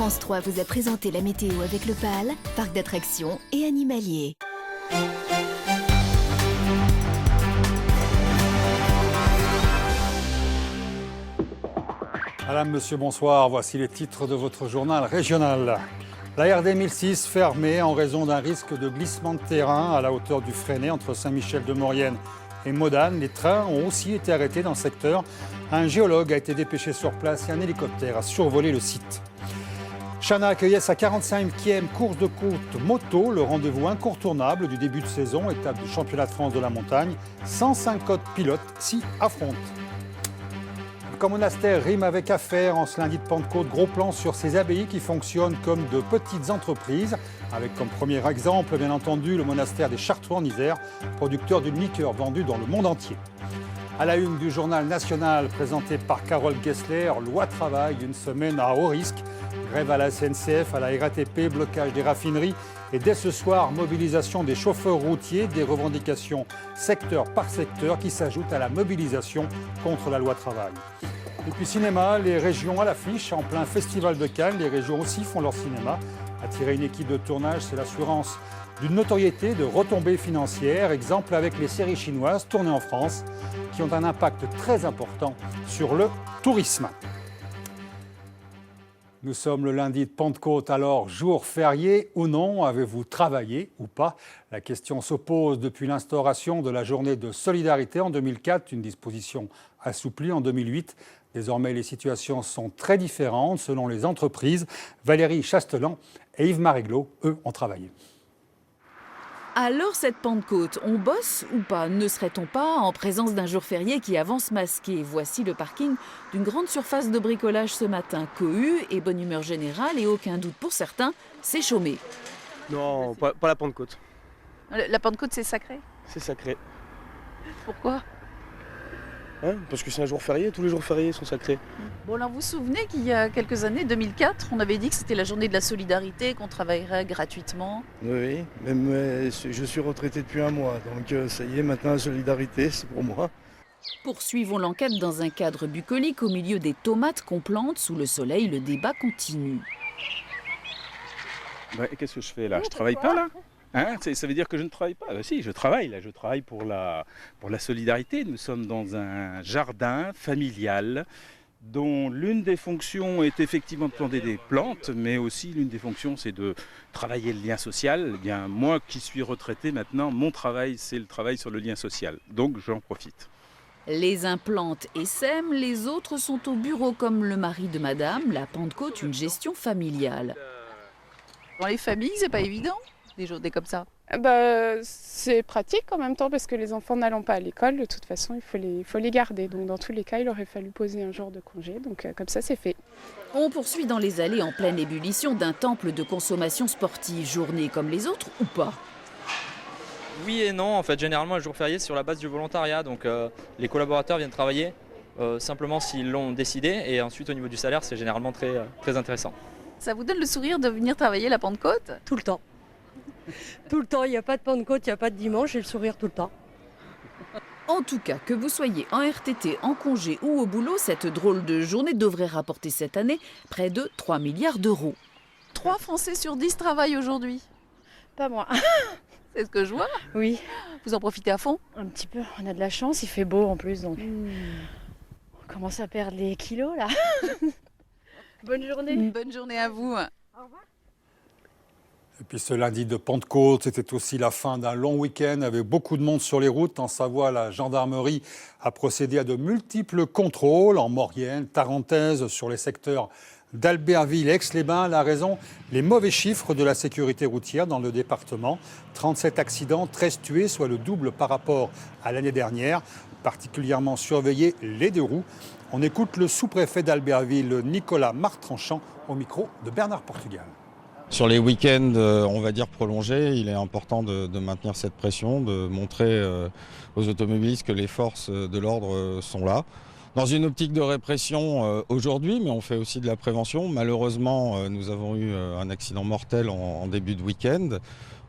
France 3 vous a présenté la météo avec le PAL, parc d'attractions et animalier. Madame, monsieur, bonsoir. Voici les titres de votre journal régional. La RD 1006 fermée en raison d'un risque de glissement de terrain à la hauteur du Fresnay entre Saint-Michel-de-Maurienne et Modane. Les trains ont aussi été arrêtés dans le secteur. Un géologue a été dépêché sur place et un hélicoptère a survolé le site. Chana accueillait sa 45e course de côte moto, le rendez-vous incontournable du début de saison, étape du championnat de France de la montagne. 150 pilotes s'y affrontent. Comme monastère rime avec affaires en ce lundi de Pentecôte, gros plan sur ces abbayes qui fonctionnent comme de petites entreprises, avec comme premier exemple, bien entendu, le monastère des Chartreux en Isère, producteur d'une liqueur vendue dans le monde entier. À la une du journal national présenté par Carole Gessler, loi travail, une semaine à haut risque, grève à la SNCF, à la RATP, blocage des raffineries et dès ce soir, mobilisation des chauffeurs routiers, des revendications secteur par secteur qui s'ajoutent à la mobilisation contre la loi travail. Et puis cinéma, les régions à l'affiche, en plein festival de Cannes, les régions aussi font leur cinéma. Attirer une équipe de tournage, c'est l'assurance d'une notoriété, de retombées financières. Exemple avec les séries chinoises tournées en France, qui ont un impact très important sur le tourisme. Nous sommes le lundi de Pentecôte, alors jour férié ou non, avez-vous travaillé ou pas? La question se pose depuis l'instauration de la journée de solidarité en 2004, une disposition assouplie en 2008. Désormais, les situations sont très différentes selon les entreprises. Valérie Chastelan et Yves Maréglot, eux, ont travaillé. Alors cette Pentecôte, on bosse ou pas? Ne serait-on pas en présence d'un jour férié qui avance masqué? Voici le parking d'une grande surface de bricolage ce matin. Cohue et bonne humeur générale et aucun doute pour certains, c'est chômé. Non, pas la Pentecôte. La Pentecôte, c'est sacré? C'est sacré. Pourquoi? Parce que c'est un jour férié, tous les jours fériés sont sacrés. Bon, alors vous vous souvenez qu'il y a quelques années, 2004, on avait dit que c'était la journée de la solidarité, qu'on travaillerait gratuitement. Oui, même je suis retraité depuis un mois, donc ça y est, maintenant la solidarité, c'est pour moi. Poursuivons l'enquête dans un cadre bucolique au milieu des tomates qu'on plante sous le soleil. Le débat continue. Qu'est-ce que je fais là? Je travaille pas là? Ça veut dire que je ne travaille pas? Si, je travaille là. Je travaille pour la solidarité. Nous sommes dans un jardin familial dont l'une des fonctions est effectivement de planter des plantes, mais aussi l'une des fonctions c'est de travailler le lien social. Eh bien, moi qui suis retraité maintenant, mon travail c'est le travail sur le lien social. Donc j'en profite. Les uns plantent et sèment, les autres sont au bureau comme le mari de madame. La Pentecôte, une gestion familiale. Dans les familles, c'est pas évident, des journées comme ça. C'est pratique en même temps parce que les enfants n'allant pas à l'école, de toute façon, il faut les garder. Donc dans tous les cas, il aurait fallu poser un jour de congé. Donc comme ça, c'est fait. On poursuit dans les allées en pleine ébullition d'un temple de consommation sportive. Journée comme les autres ou pas? Oui et non, en fait, généralement, un jour férié, c'est sur la base du volontariat. Donc les collaborateurs viennent travailler simplement s'ils l'ont décidé. Et ensuite, au niveau du salaire, c'est généralement très intéressant. Ça vous donne le sourire de venir travailler la Pentecôte? Tout le temps. Tout le temps, il n'y a pas de Pentecôte, il n'y a pas de dimanche, j'ai le sourire tout le temps. En tout cas, que vous soyez en RTT, en congé ou au boulot, cette drôle de journée devrait rapporter cette année près de 3 milliards d'euros. 3 Français sur 10 travaillent aujourd'hui. Pas moi. C'est ce que je vois. Oui. Vous en profitez à fond? Un petit peu. On a de la chance, il fait beau en plus. Donc on commence à perdre les kilos là. Bonne journée. Bonne journée à vous. Au revoir. Et puis ce lundi de Pentecôte, c'était aussi la fin d'un long week-end avec beaucoup de monde sur les routes. En Savoie, la gendarmerie a procédé à de multiples contrôles en Maurienne, Tarentaise, sur les secteurs d'Albertville, Aix-les-Bains. La raison, les mauvais chiffres de la sécurité routière dans le département. 37 accidents, 13 tués, soit le double par rapport à l'année dernière. Particulièrement surveillés, les 2 roues. On écoute le sous-préfet d'Albertville, Nicolas Martranchant, au micro de Bernard Portugal. Sur les week-ends, on va dire prolongés, il est important de maintenir cette pression, de montrer aux automobilistes que les forces de l'ordre sont là. Dans une optique de répression aujourd'hui, mais on fait aussi de la prévention. Malheureusement, nous avons eu un accident mortel en début de week-end,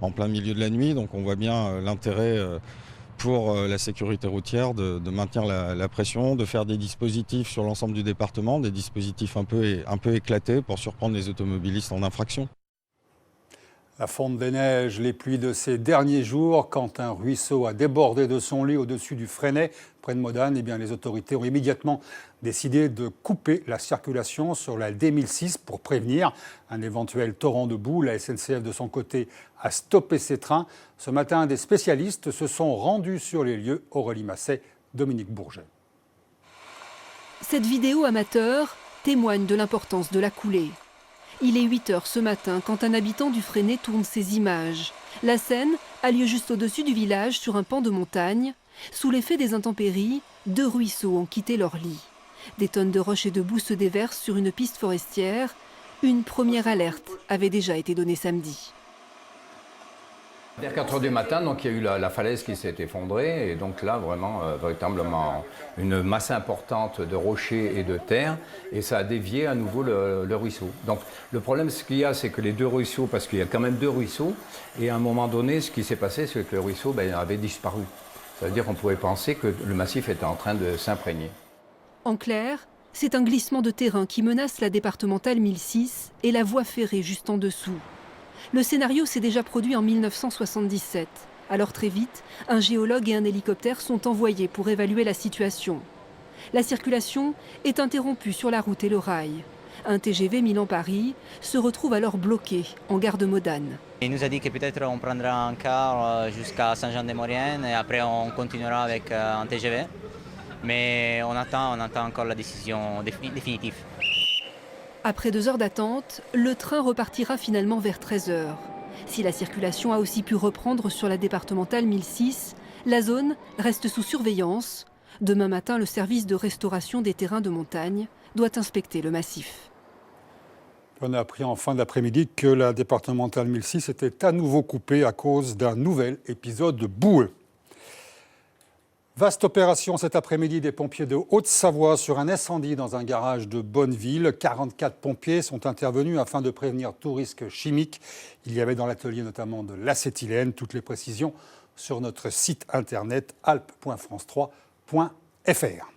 en plein milieu de la nuit, donc on voit bien l'intérêt pour la sécurité routière de maintenir la pression, de faire des dispositifs sur l'ensemble du département, des dispositifs un peu éclatés pour surprendre les automobilistes en infraction. La fonte des neiges, les pluies de ces derniers jours, quand un ruisseau a débordé de son lit au-dessus du Fresnay, près de Modane, eh bien, les autorités ont immédiatement décidé de couper la circulation sur la D1006 pour prévenir un éventuel torrent de boue. La SNCF, de son côté, a stoppé ses trains. Ce matin, des spécialistes se sont rendus sur les lieux. Aurélie Masset, Dominique Bourget. Cette vidéo amateur témoigne de l'importance de la coulée. Il est 8 h ce matin quand un habitant du Fresnay tourne ces images. La scène a lieu juste au-dessus du village, sur un pan de montagne. Sous l'effet des intempéries, 2 ruisseaux ont quitté leur lit. Des tonnes de roches et de boue se déversent sur une piste forestière. Une première alerte avait déjà été donnée samedi. Vers 4 h du matin, donc, il y a eu la falaise qui s'est effondrée et donc là vraiment véritablement une masse importante de rochers et de terre et ça a dévié à nouveau le ruisseau. Donc le problème ce qu'il y a, c'est que les 2 ruisseaux, parce qu'il y a quand même 2 ruisseaux et à un moment donné ce qui s'est passé c'est que le ruisseau avait disparu. Ça veut dire qu'on pouvait penser que le massif était en train de s'imprégner. En clair, c'est un glissement de terrain qui menace la départementale 1006 et la voie ferrée juste en dessous. Le scénario s'est déjà produit en 1977. Alors très vite, un géologue et un hélicoptère sont envoyés pour évaluer la situation. La circulation est interrompue sur la route et le rail. Un TGV Milan-Paris se retrouve alors bloqué en gare de Modane. Il nous a dit que peut-être on prendra un car jusqu'à Saint-Jean-de-Maurienne et après on continuera avec un TGV. Mais on attend encore la décision définitive. Après 2 heures d'attente, le train repartira finalement vers 13 h. Si la circulation a aussi pu reprendre sur la départementale 1006, la zone reste sous surveillance. Demain matin, le service de restauration des terrains de montagne doit inspecter le massif. On a appris en fin d'après-midi que la départementale 1006 était à nouveau coupée à cause d'un nouvel épisode boueux. Vaste opération cet après-midi des pompiers de Haute-Savoie sur un incendie dans un garage de Bonneville. 44 pompiers sont intervenus afin de prévenir tout risque chimique. Il y avait dans l'atelier notamment de l'acétylène. Toutes les précisions sur notre site internet alpes.france3.fr.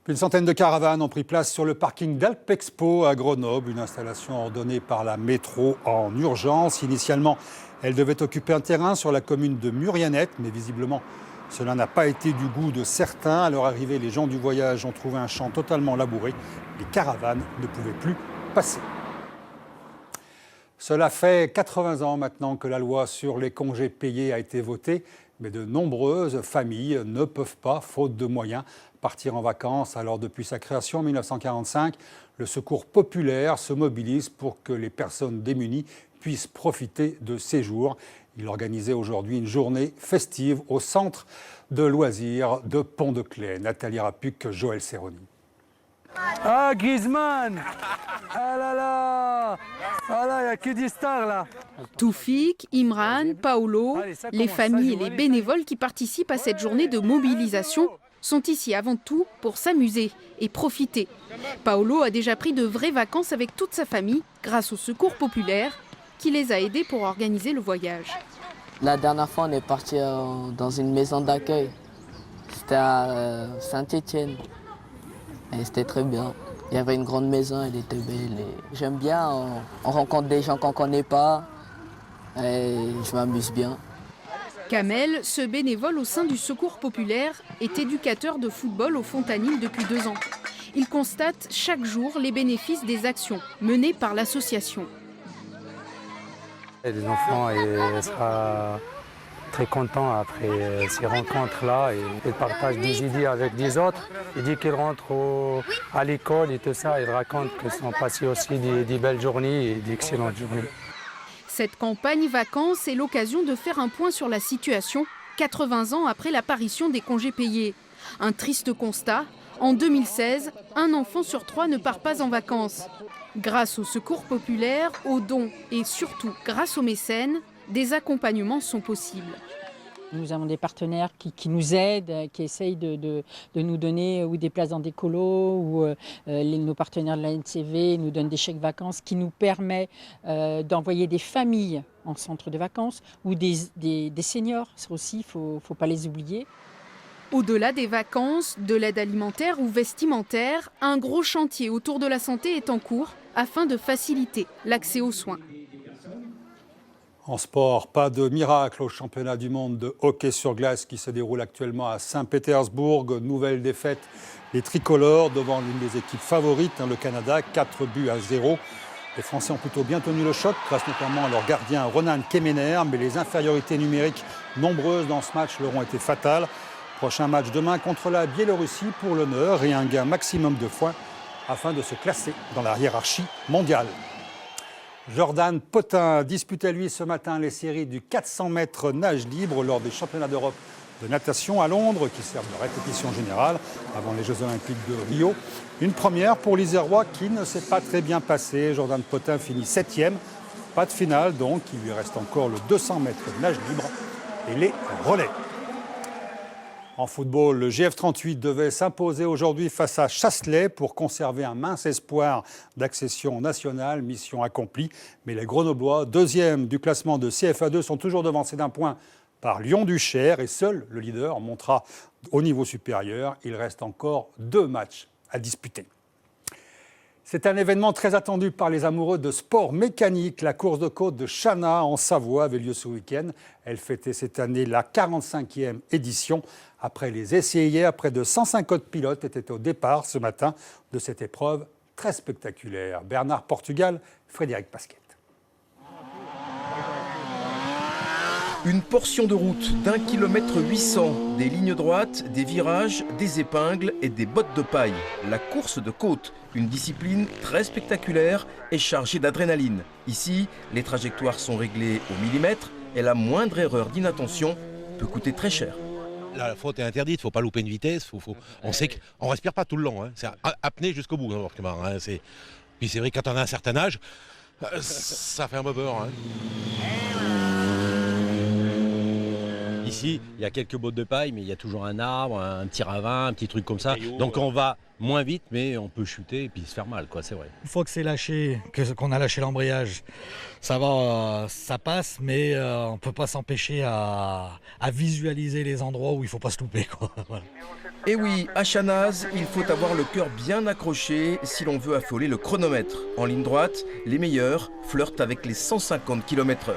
Une centaine de caravanes ont pris place sur le parking d'Alpexpo à Grenoble, une installation ordonnée par la métro en urgence. Initialement, elle devait occuper un terrain sur la commune de Murianette, mais visiblement, cela n'a pas été du goût de certains. À leur arrivée, les gens du voyage ont trouvé un champ totalement labouré. Les caravanes ne pouvaient plus passer. Cela fait 80 ans maintenant que la loi sur les congés payés a été votée, mais de nombreuses familles ne peuvent pas, faute de moyens, partir en vacances. Alors depuis sa création en 1945, le Secours populaire se mobilise pour que les personnes démunies puissent profiter de ces jours. Il organisait aujourd'hui une journée festive au centre de loisirs de Pont-de-Claix. Nathalie Rapuc, Joël Serroni. Ah, Griezmann! Ah là là! Ah là, il n'y a que des stars là! Toufik, Imran, Paolo, les familles et les bénévoles qui participent à cette journée de mobilisation sont ici avant tout pour s'amuser et profiter. Paolo a déjà pris de vraies vacances avec toute sa famille grâce au Secours populaire qui les a aidés pour organiser le voyage. La dernière fois, on est parti dans une maison d'accueil. C'était à Saint-Étienne. Et c'était très bien. Il y avait une grande maison, elle était belle. J'aime bien, on rencontre des gens qu'on ne connaît pas. Et je m'amuse bien. Kamel, ce bénévole au sein du Secours populaire, est éducateur de football au Fontanil depuis 2 ans. Il constate chaque jour les bénéfices des actions menées par l'association. Les enfants seront très contents après ces rencontres-là et ils partagent des idées avec des autres. Et dès qu'ils rentrent à l'école et tout ça, ils racontent qu'ils sont passés aussi des belles journées et d'excellentes journées. Cette campagne vacances est l'occasion de faire un point sur la situation 80 ans après l'apparition des congés payés. Un triste constat, en 2016, un enfant sur 3 ne part pas en vacances. Grâce au Secours populaire, aux dons et surtout grâce aux mécènes, des accompagnements sont possibles. Nous avons des partenaires qui nous aident, qui essayent de nous donner ou des places dans des colos, ou nos partenaires de la NCV nous donnent des chèques vacances qui nous permettent d'envoyer des familles en centre de vacances, ou des seniors, ça aussi, il ne faut pas les oublier. Au-delà des vacances, de l'aide alimentaire ou vestimentaire, un gros chantier autour de la santé est en cours afin de faciliter l'accès aux soins. En sport, pas de miracle au championnat du monde de hockey sur glace qui se déroule actuellement à Saint-Pétersbourg. Nouvelle défaite des tricolores devant l'une des équipes favorites, le Canada, 4-0. Les Français ont plutôt bien tenu le choc, grâce notamment à leur gardien Ronan Kemener, mais les infériorités numériques nombreuses dans ce match leur ont été fatales. Prochain match demain contre la Biélorussie pour l'honneur et un gain maximum de points afin de se classer dans la hiérarchie mondiale. Jordan Potin disputait lui ce matin les séries du 400 mètres nage libre lors des championnats d'Europe de natation à Londres qui servent de répétition générale avant les Jeux Olympiques de Rio. Une première pour l'Isérois qui ne s'est pas très bien passé. Jordan Potin finit 7e. Pas de finale donc, il lui reste encore le 200 mètres nage libre et les relais. En football, le GF38 devait s'imposer aujourd'hui face à Chasselet pour conserver un mince espoir d'accession nationale, mission accomplie. Mais les Grenoblois, deuxième du classement de CFA2, sont toujours devancés d'un point par Lyon-Duchère et seul le leader montera au niveau supérieur. Il reste encore 2 matchs à disputer. C'est un événement très attendu par les amoureux de sport mécanique. La course de côte de Chana en Savoie avait lieu ce week-end. Elle fêtait cette année la 45e édition. Après les essais hier, près de 150 pilotes étaient au départ ce matin de cette épreuve très spectaculaire. Bernard Portugal, Frédéric Pasquet. Une portion de route d'1 km 800, des lignes droites, des virages, des épingles et des bottes de paille. La course de côte, une discipline très spectaculaire et chargée d'adrénaline. Ici, les trajectoires sont réglées au millimètre et la moindre erreur d'inattention peut coûter très cher. La faute est interdite, il ne faut pas louper une vitesse. On sait qu'on ne respire pas tout le long. C'est apnée jusqu'au bout. Puis c'est vrai que quand on a un certain âge, ça fait un bobeur. Ici, il y a quelques bottes de paille, mais il y a toujours un arbre, un petit ravin, un petit truc comme ça. Donc on va moins vite, mais on peut chuter et puis se faire mal, c'est vrai. Une fois que c'est lâché, qu'on a lâché l'embrayage, ça va, ça passe, mais on ne peut pas s'empêcher à visualiser les endroits où il ne faut pas se louper. Voilà. Et oui, à Chanaz, il faut avoir le cœur bien accroché si l'on veut affoler le chronomètre. En ligne droite, les meilleurs flirtent avec les 150 km/h.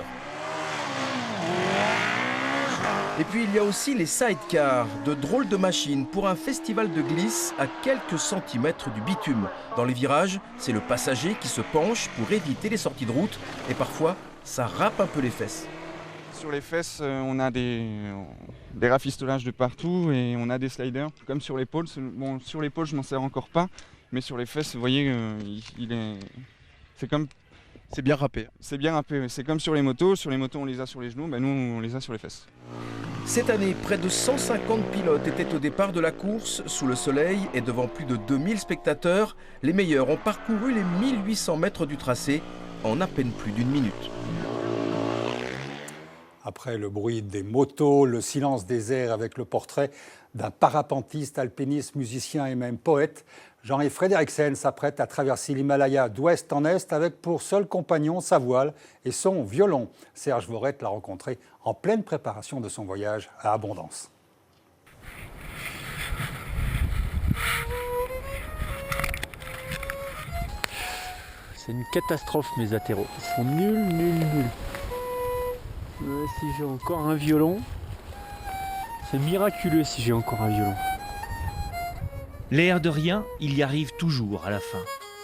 Et puis il y a aussi les sidecars, de drôles de machines pour un festival de glisse à quelques centimètres du bitume. Dans les virages, c'est le passager qui se penche pour éviter les sorties de route et parfois ça râpe un peu les fesses. Sur les fesses, on a des rafistolages de partout et on a des sliders, comme sur l'épaule. Bon, sur l'épaule, je m'en sers encore pas, mais sur les fesses, vous voyez, c'est bien râpé. C'est bien râpé, c'est comme sur les motos. Sur les motos, on les a sur les genoux, nous, on les a sur les fesses. Cette année, près de 150 pilotes étaient au départ de la course, sous le soleil et devant plus de 2000 spectateurs. Les meilleurs ont parcouru les 1800 mètres du tracé en à peine plus d'1 minute. Après le bruit des motos, le silence des airs avec le portrait d'un parapentiste, alpiniste, musicien et même poète, Jean-Yves Frédériksen s'apprête à traverser l'Himalaya d'ouest en est avec pour seul compagnon sa voile et son violon. Serge Vorette l'a rencontré en pleine préparation de son voyage à Abondance. C'est une catastrophe mes atterros. Ils sont nuls. Si j'ai encore un violon, c'est miraculeux si j'ai encore un violon. L'air de rien, il y arrive toujours à la fin.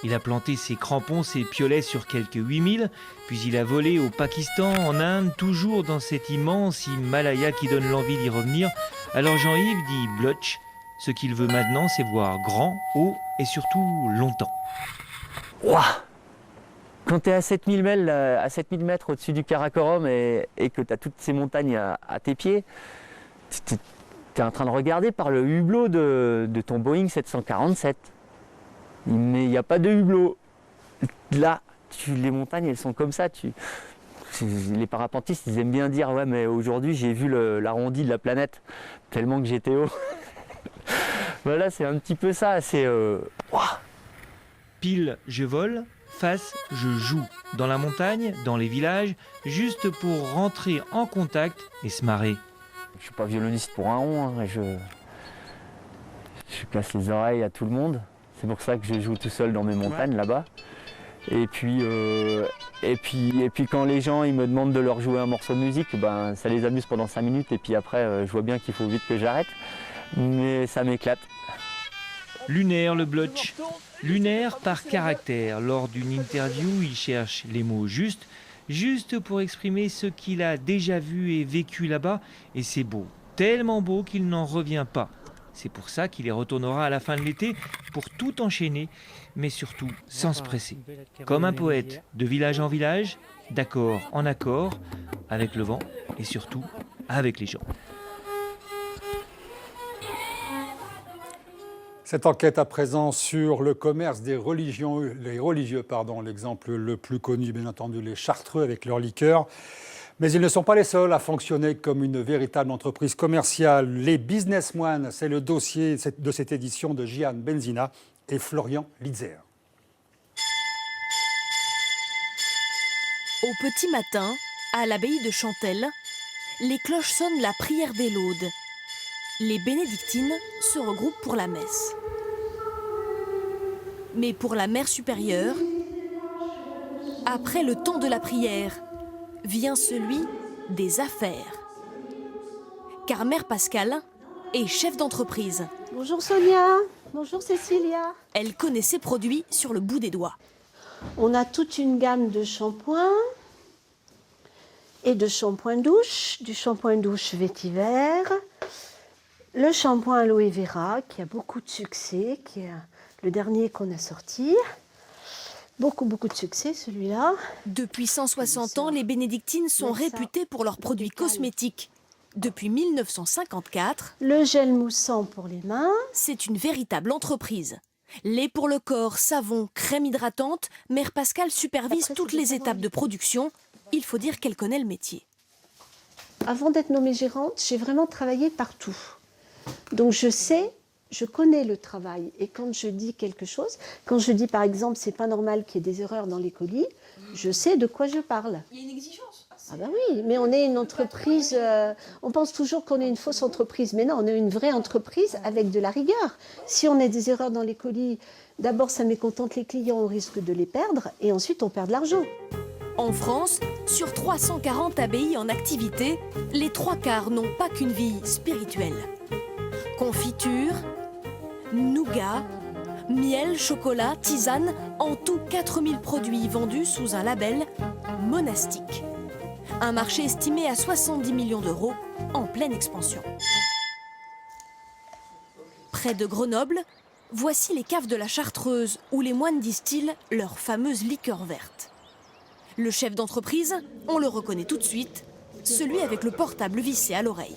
Il a planté ses crampons, ses piolets sur quelques 8000, puis il a volé au Pakistan, en Inde, toujours dans cet immense Himalaya qui donne l'envie d'y revenir. Alors Jean-Yves dit blotch, ce qu'il veut maintenant c'est voir grand, haut et surtout longtemps. Ouah, quand tu es à 7000 mètres au-dessus du Karakorum et que tu as toutes ces montagnes à tes pieds, tu es en train de regarder par le hublot de ton Boeing 747. Mais il n'y a pas de hublot. Là, les montagnes, elles sont comme ça. Les parapentistes, ils aiment bien dire « Ouais, mais aujourd'hui, j'ai vu l'arrondi de la planète, tellement que j'étais haut. » Voilà, c'est un petit peu ça. C'est... Pile, je vole, Face, je joue. Dans la montagne, dans les villages, juste pour rentrer en contact et se marrer. Je suis pas violoniste pour un rond, hein. Je casse les oreilles à tout le monde. C'est pour ça que je joue tout seul dans mes montagnes là-bas. Et puis quand les gens ils me demandent de leur jouer un morceau de musique, ben, ça les amuse pendant 5 minutes et puis après je vois bien qu'il faut vite que j'arrête. Mais ça m'éclate. Lunaire le blotch. Lunaire par caractère. Lors d'une interview, il cherche les mots juste pour exprimer ce qu'il a déjà vu et vécu là-bas. Et c'est beau, tellement beau qu'il n'en revient pas. C'est pour ça qu'il y retournera à la fin de l'été pour tout enchaîner, mais surtout sans se presser. Comme un poète, de village en village, d'accord en accord, avec le vent et surtout avec les gens. Cette enquête à présent sur le commerce des religieux, l'exemple le plus connu, bien entendu, les Chartreux avec leur liqueur. Mais ils ne sont pas les seuls à fonctionner comme une véritable entreprise commerciale. Les businessmen, c'est le dossier de cette édition de Gian Benzina et Florian Litzer. Au petit matin, à l'abbaye de Chantelle, les cloches sonnent la prière des laudes. Les bénédictines se regroupent pour la messe. Mais pour la mère supérieure, après le temps de la prière, vient celui des affaires. Car Mère Pascale est chef d'entreprise. Bonjour Sonia, bonjour Cécilia. Elle connaît ses produits sur le bout des doigts. On a toute une gamme de shampoings et de shampoings douche, du shampoing douche vétiver, le shampoing aloe vera qui a beaucoup de succès, qui est le dernier qu'on a sorti. Beaucoup de succès, celui-là. Depuis 160 ans, les bénédictines sont réputées pour leurs produits cosmétiques. Depuis 1954, le gel moussant pour les mains. C'est une véritable entreprise. Lait pour le corps, savon, crème hydratante, Mère Pascale supervise toutes les étapes de production. Il faut dire qu'elle connaît le métier. Avant d'être nommée gérante, j'ai vraiment travaillé partout. Donc je connais le travail et quand je dis quelque chose, quand je dis par exemple c'est pas normal qu'il y ait des erreurs dans les colis, je sais de quoi je parle. Il y a une exigence. Ah ben oui, mais on est une entreprise, on pense toujours qu'on est une fausse entreprise, mais non, on est une vraie entreprise avec de la rigueur. Si on a des erreurs dans les colis, d'abord ça mécontente les clients, on risque de les perdre et ensuite on perd de l'argent. En France, sur 340 abbayes en activité, les 3/4 n'ont pas qu'une vie spirituelle. Confiture, nougat, miel, chocolat, tisane, en tout 4000 produits vendus sous un label monastique. Un marché estimé à 70 millions d'euros en pleine expansion. Près de Grenoble, voici les caves de la Chartreuse où les moines distillent leur fameuse liqueur verte. Le chef d'entreprise, on le reconnaît tout de suite, celui avec le portable vissé à l'oreille.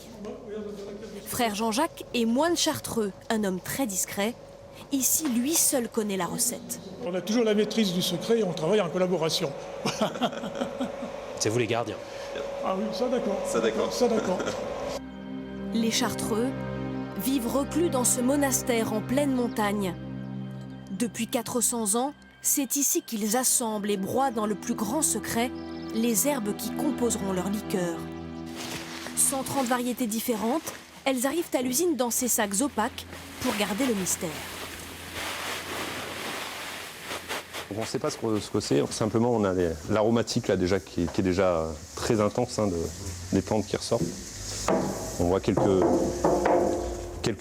Frère Jean-Jacques est moine chartreux, un homme très discret. Ici, lui seul connaît la recette. On a toujours la maîtrise du secret et on travaille en collaboration. C'est vous les gardiens. Ah oui, ça d'accord. Ça d'accord. Les Chartreux vivent reclus dans ce monastère en pleine montagne. Depuis 400 ans, c'est ici qu'ils assemblent et broient dans le plus grand secret les herbes qui composeront leur liqueur. 130 variétés différentes, elles arrivent à l'usine dans ces sacs opaques pour garder le mystère. On ne sait pas ce que c'est, simplement on a l'aromatique là déjà qui est déjà très intense, des plantes qui ressortent. On voit quelques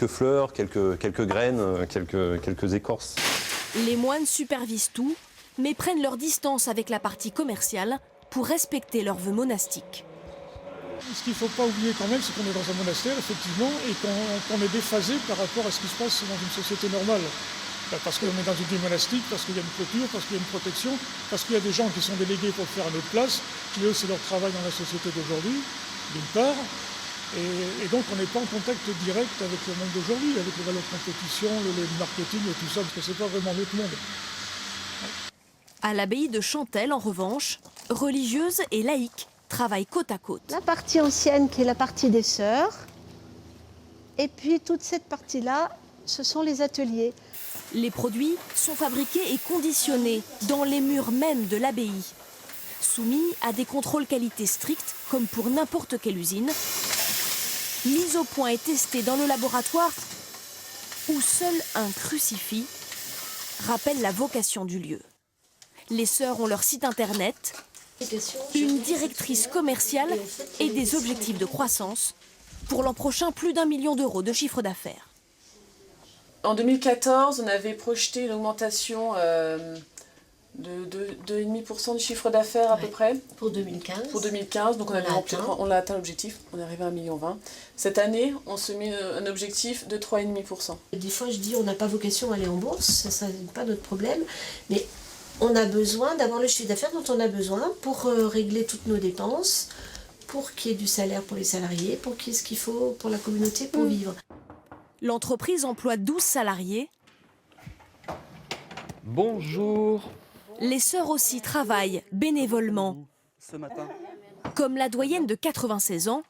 fleurs, quelques graines, quelques écorces. Les moines supervisent tout, mais prennent leur distance avec la partie commerciale pour respecter leurs vœux monastiques. Ce qu'il ne faut pas oublier quand même, c'est qu'on est dans un monastère, effectivement, et qu'on est déphasé par rapport à ce qui se passe dans une société normale. Parce qu'on est dans une vie monastique, parce qu'il y a une clôture, parce qu'il y a une protection, parce qu'il y a des gens qui sont délégués pour le faire à notre place, mais eux, c'est leur travail dans la société d'aujourd'hui, d'une part. Et donc, on n'est pas en contact direct avec le monde d'aujourd'hui, avec les valeurs de compétition, le marketing et tout ça, parce que c'est pas vraiment notre monde. À l'abbaye de Chantelle, en revanche, religieuses et laïques travaillent côte à côte. La partie ancienne, qui est la partie des sœurs, et puis toute cette partie-là, ce sont les ateliers. Les produits sont fabriqués et conditionnés dans les murs même de l'abbaye, soumis à des contrôles qualité stricts comme pour n'importe quelle usine, mis au point et testés dans le laboratoire où seul un crucifix rappelle la vocation du lieu. Les sœurs ont leur site internet, une directrice commerciale et des objectifs de croissance. Pour l'an prochain, plus d'1 million d'euros de chiffre d'affaires. En 2014, on avait projeté une augmentation de 2,5% du chiffre d'affaires à peu près. Pour 2015. Pour 2015, donc on a atteint l'objectif, on est arrivé à 1,20 million. Cette année, on se met un objectif de 3,5%. Des fois, je dis on n'a pas vocation à aller en bourse, ça n'est pas notre problème, mais on a besoin d'avoir le chiffre d'affaires dont on a besoin pour régler toutes nos dépenses, pour qu'il y ait du salaire pour les salariés, pour qu'il y ait ce qu'il faut pour la communauté pour vivre. L'entreprise emploie 12 salariés. Bonjour. Les sœurs aussi travaillent bénévolement. Ce matin. Comme la doyenne de 96 ans,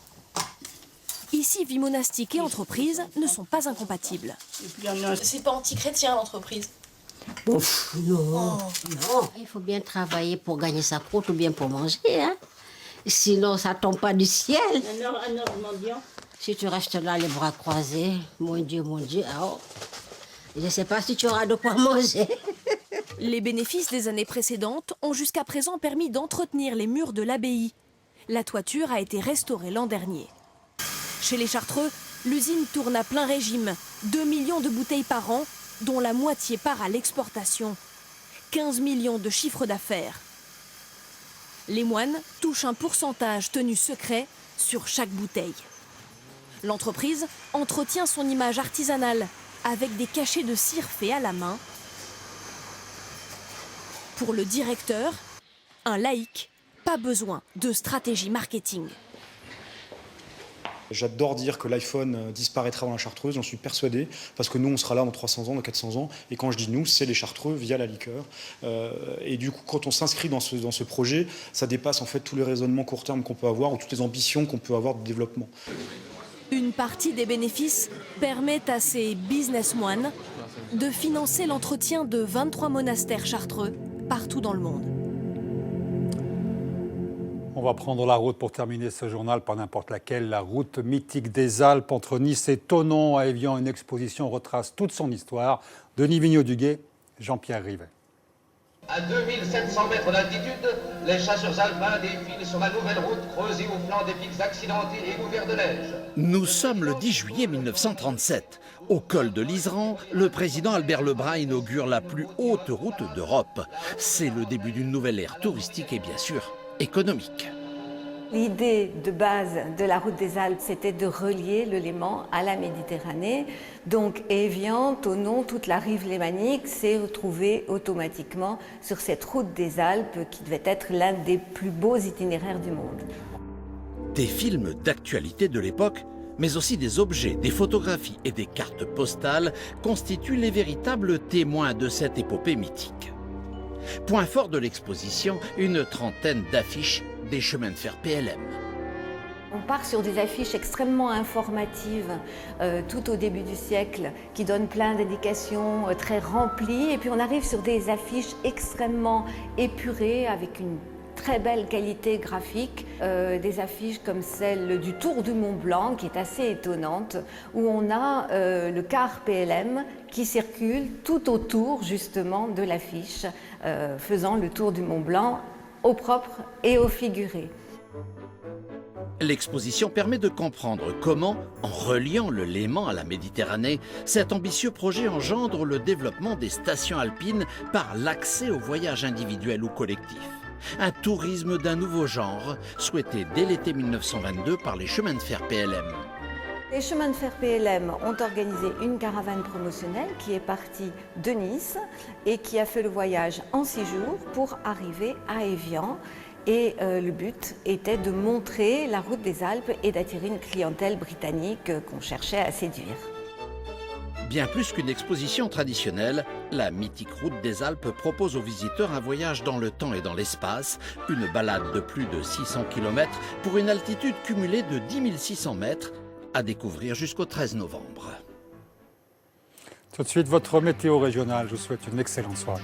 ici vie monastique et entreprise ne sont pas incompatibles. C'est pas anti-chrétien l'entreprise. Ouf, non, non. Il faut bien travailler pour gagner sa croûte ou bien pour manger, hein. Sinon, ça tombe pas du ciel. Si tu restes là, les bras croisés, mon Dieu, oh, je ne sais pas si tu auras de quoi manger. Les bénéfices des années précédentes ont jusqu'à présent permis d'entretenir les murs de l'abbaye. La toiture a été restaurée l'an dernier. Chez les Chartreux, l'usine tourne à plein régime. 2 millions de bouteilles par an, dont la moitié part à l'exportation. 15 millions de chiffre d'affaires. Les moines touchent un pourcentage tenu secret sur chaque bouteille. L'entreprise entretient son image artisanale avec des cachets de cire faits à la main. Pour le directeur, un laïc, pas besoin de stratégie marketing. J'adore dire que l'iPhone disparaîtra dans la Chartreuse, j'en suis persuadé, parce que nous, on sera là dans 300 ans, dans 400 ans, et quand je dis nous, c'est les Chartreux via la liqueur. Et du coup, quand on s'inscrit dans ce projet, ça dépasse en fait tous les raisonnements court terme qu'on peut avoir, ou toutes les ambitions qu'on peut avoir de développement. Une partie des bénéfices permet à ces business moines de financer l'entretien de 23 monastères chartreux partout dans le monde. On va prendre la route pour terminer ce journal par n'importe laquelle. La route mythique des Alpes entre Nice et Thonon à Évian. Une exposition retrace toute son histoire. Denis Vigneaud-Duguet, Jean-Pierre Rivet. À 2700 mètres d'altitude, les chasseurs alpins défilent sur la nouvelle route creusée au flanc des pics accidentés et couverts de neige. Nous sommes le 10 juillet 1937. Au col de l'Iseran, le président Albert Lebrun inaugure la plus haute route d'Europe. C'est le début d'une nouvelle ère touristique et bien sûr économique. L'idée de base de la route des Alpes, c'était de relier le Léman à la Méditerranée. Donc Évian, Thonon, toute la rive lémanique s'est retrouvée automatiquement sur cette route des Alpes qui devait être l'un des plus beaux itinéraires du monde. Des films d'actualité de l'époque, mais aussi des objets, des photographies et des cartes postales constituent les véritables témoins de cette épopée mythique. Point fort de l'exposition, une trentaine d'affiches des chemins de fer PLM. On part sur des affiches extrêmement informatives tout au début du siècle qui donnent plein d'indications très remplies et puis on arrive sur des affiches extrêmement épurées avec une très belle qualité graphique, des affiches comme celle du Tour du Mont Blanc qui est assez étonnante où on a le car PLM qui circule tout autour justement de l'affiche faisant le tour du Mont Blanc au propre et au figuré. L'exposition permet de comprendre comment, en reliant le Léman à la Méditerranée, cet ambitieux projet engendre le développement des stations alpines par l'accès au voyage individuel ou collectif. Un tourisme d'un nouveau genre, souhaité dès l'été 1922 par les chemins de fer PLM. Les chemins de fer PLM ont organisé une caravane promotionnelle qui est partie de Nice et qui a fait le voyage en 6 jours pour arriver à Évian. Et le but était de montrer la route des Alpes et d'attirer une clientèle britannique qu'on cherchait à séduire. Bien plus qu'une exposition traditionnelle, la mythique route des Alpes propose aux visiteurs un voyage dans le temps et dans l'espace, une balade de plus de 600 km pour une altitude cumulée de 10 600 mètres à découvrir jusqu'au 13 novembre. Tout de suite, votre météo régionale. Je vous souhaite une excellente soirée.